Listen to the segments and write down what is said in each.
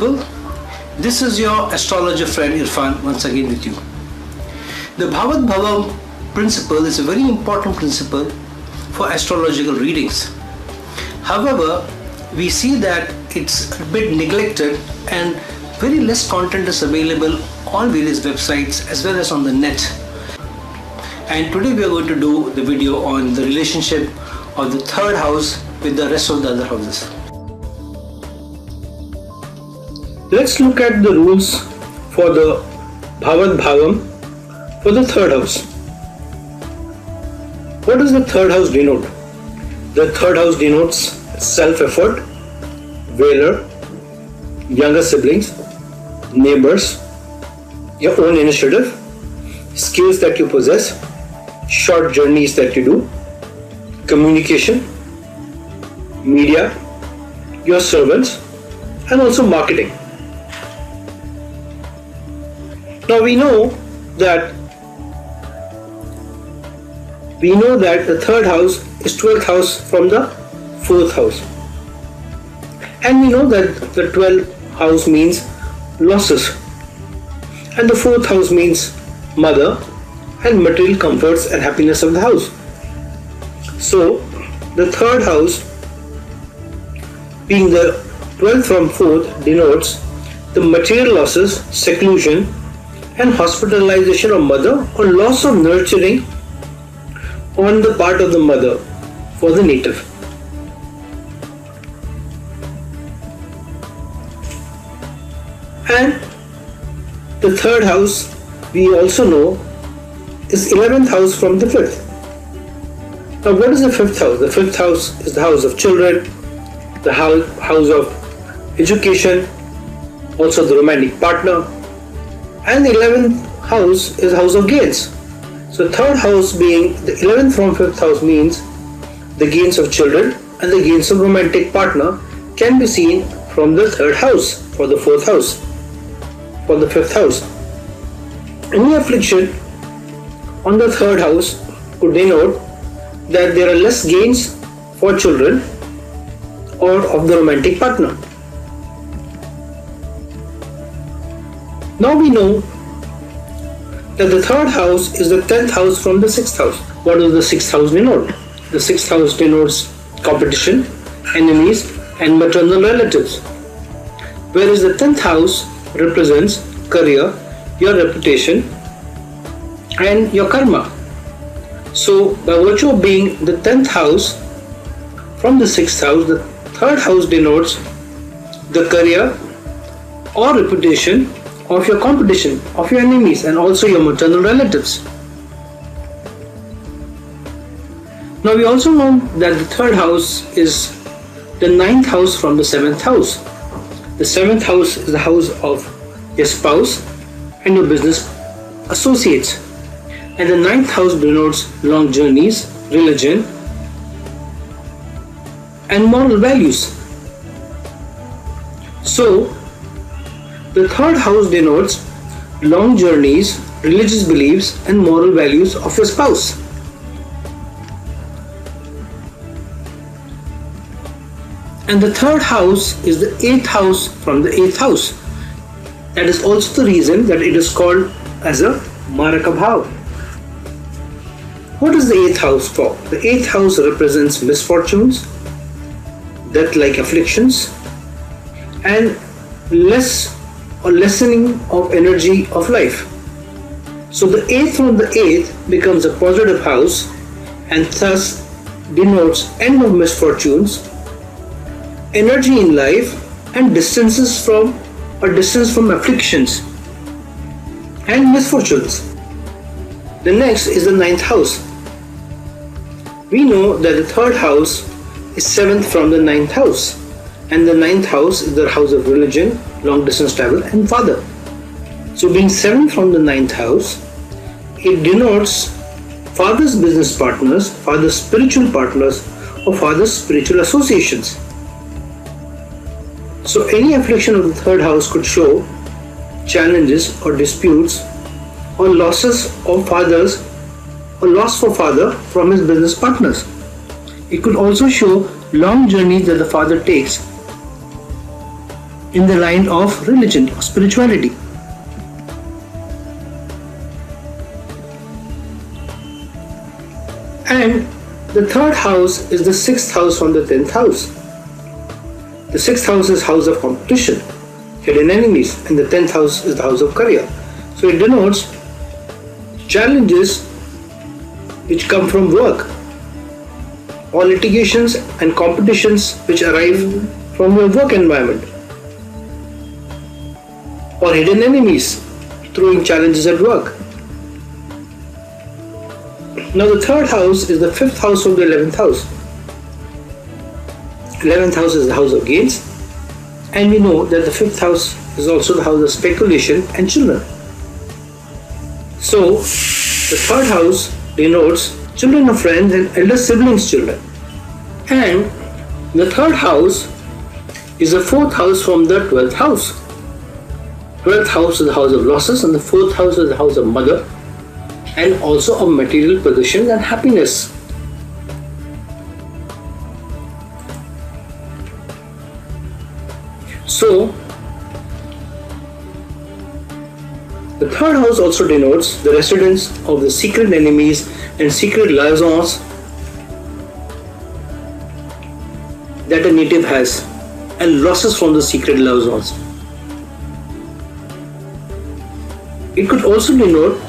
people. This is your astrologer friend Irfan once again with you. The Bhavat principle is a very important principle for astrological readings. However, we see that it's a bit neglected and very less content is available on various websites as well as on the net. And today we are going to do the video on the relationship of the third house with the rest of the other houses. Let's look at the rules for the Bhavat for the third house. What does the third house denote? The third house denotes self-effort, valor, younger siblings, neighbors, your own initiative, skills that you possess, short journeys that you do, communication, media, your servants, and also marketing. Now we know that the third house is 12th house from the 4th house. And we know that the 12th house means losses. And the 4th house means mother and material comforts and happiness of the house. So the third house, being the 12th from 4th, denotes the material losses, seclusion, and hospitalization of mother or loss of nurturing on the part of the mother for the native. And the third house, we also know, is 11th house from the 5th. Now what is the 5th house? The 5th house is the house of children, the house of education, also the romantic partner, and the 11th house is house of gains. So third house being the 11th from 5th house means the gains of children and the gains of romantic partner can be seen from the third house for the 4th house, for the 5th house. Any affliction on the third house could denote that there are less gains for children or of the romantic partner. Now we know that the third house is the 10th house from the 6th house. What does the 6th house denote? The 6th house denotes competition, enemies, and maternal relatives. Whereas the 10th house represents career, your reputation, and your karma. So by virtue of being the 10th house from the 6th house, the third house denotes the career or reputation of your competition, of your enemies, and also your maternal relatives. Now we also know that the third house is the 9th house from the 7th house. The 7th house is the house of your spouse and your business associates. And the 9th house denotes long journeys, religion, and moral values. So the third house denotes long journeys, religious beliefs, and moral values of your spouse. And the third house is the 8th house from the 8th house. That is also the reason that it is called as a Maraka Bhav. What is the 8th house for? The 8th house represents misfortunes, death-like afflictions, and lessening of energy of life. So the 8th from the 8th becomes a positive house and thus denotes end of misfortunes, energy in life, and distance from afflictions and misfortunes. The next is the 9th house. We know that the third house is 7th from the 9th house, and the 9th house is the house of religion, long distance travel, and father. So being 7th from the 9th house, it denotes father's business partners, father's spiritual partners, or father's spiritual associations. So any affliction of the third house could show challenges or disputes or losses of fathers or loss for father from his business partners. It could also show long journeys that the father takes in the line of religion or spirituality. And the third house is the sixth house from the 10th house. The sixth house is house of competition, hidden enemies, and the 10th house is the house of career. So it denotes challenges which come from work, or litigations and competitions which arise from your work environment, or hidden enemies throwing challenges at work. Now the third house is the fifth house from the 11th house. 11th house is the house of gains, and we know that the fifth house is also the house of speculation and children. So the third house denotes children of friends and elder siblings' children. And the third house is the fourth house from the 12th house. 12th house is the house of losses, and the fourth house is the house of mother, and also of material possessions and happiness. So, the third house also denotes the residence of the secret enemies and secret liaisons that a native has, and losses from the secret liaisons. It could also denote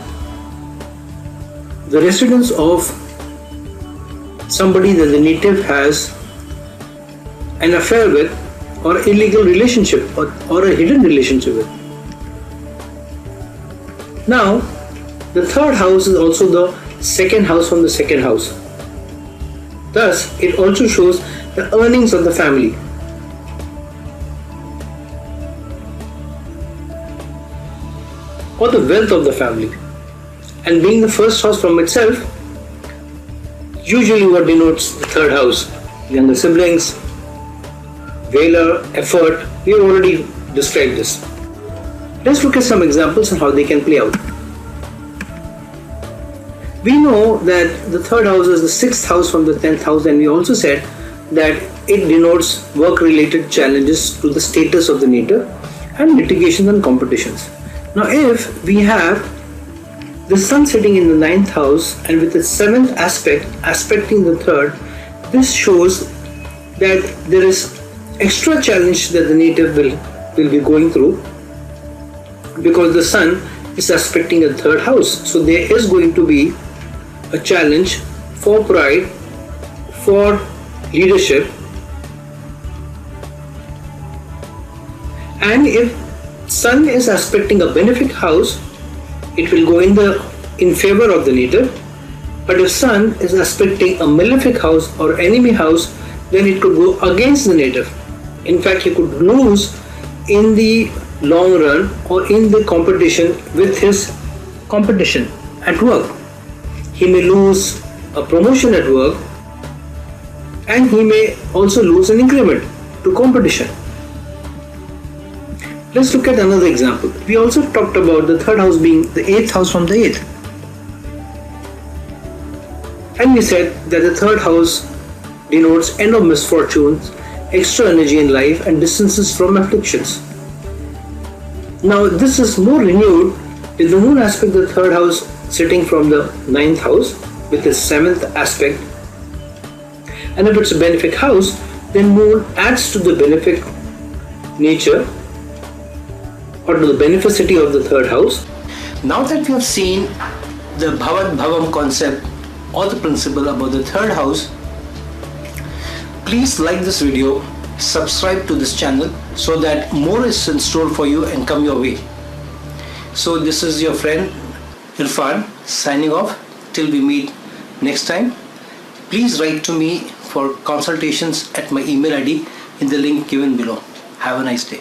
the residence of somebody that the native has an affair with, or illegal relationship, or a hidden relationship with. Now, the third house is also the second house from the second house. Thus, it also shows the earnings of the family. Or the wealth of the family. And being the first house from itself, usually what denotes the third house? Younger siblings, valor, effort. We have already described this. Let's look at some examples on how they can play out. We know that the third house is the sixth house from the 10th house, and we also said that it denotes work-related challenges to the status of the native and litigations and competitions. Now, if we have the sun sitting in the 9th house and with its 7th aspect aspecting the third, this shows that there is extra challenge that the native will be going through, because the sun is aspecting the third house. So there is going to be a challenge for pride, for leadership, and if sun is aspecting a benefic house, it will go in favor of the native. But if sun is aspecting a malefic house or enemy house, then it could go against the native. In fact, he could lose in the long run, or in the competition with his competition at work. He may lose a promotion at work, and he may also lose an increment to competition. Let's look at another example. We also talked about the third house being the 8th house from the 8th. And we said that the third house denotes end of misfortunes, extra energy in life, and distances from afflictions. Now this is more renewed with the moon aspect the third house sitting from the 9th house with its 7th aspect. And if it's a benefic house, then moon adds to the benefic nature, or to the beneficity of the third house. Now that we have seen the Bhavat Bhavam concept or the principle about the third house, please like this video, subscribe to this channel so that more is in store for you and come your way. So this is your friend Irfan signing off. Till we meet next time, please write to me for consultations at my email ID in the link given below. Have a nice day.